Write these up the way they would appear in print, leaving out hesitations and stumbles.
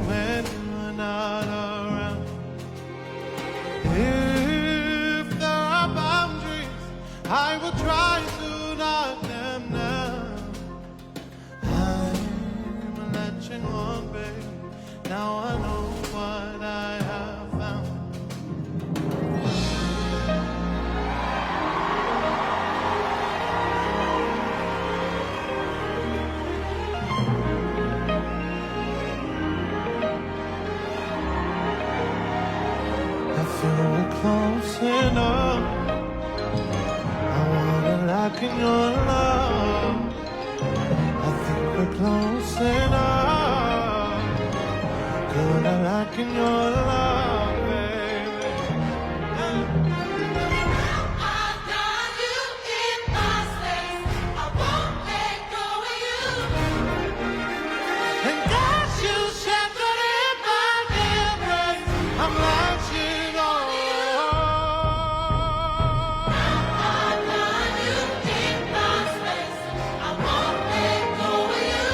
when you're not around. If there are boundaries, I will try to knock them down. I'm latching on, babe. Now I know what I have found. I feel we're close enough. I wanna lock in your love. I think we're close enough. Good, I lock in your love, baby. I've got you in my space. I won't let go of you. And got you shackled in my embrace. I'm latching on. I've got you in my space. I won't let go of you.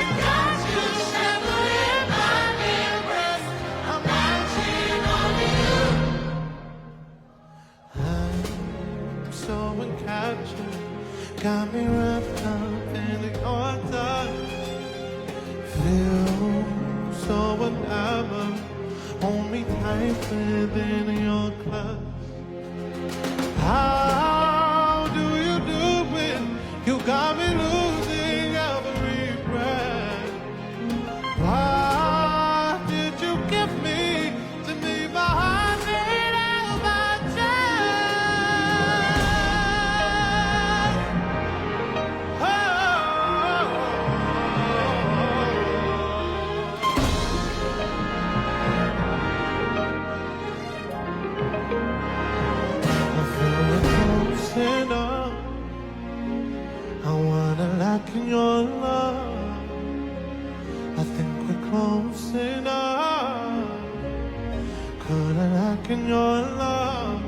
And got you Shackled in my embrace. I'm latching On you. I'm so encaptured, got me wrapped up in your touch. Feel so enamored, hold me tight within your clutch. How do you do it? You got me losing every breath. Why did you give me to leave my heart beat out of my chest? I feel it close enough. I wanna lock in your love. I think we're close enough. Could I lock in your love?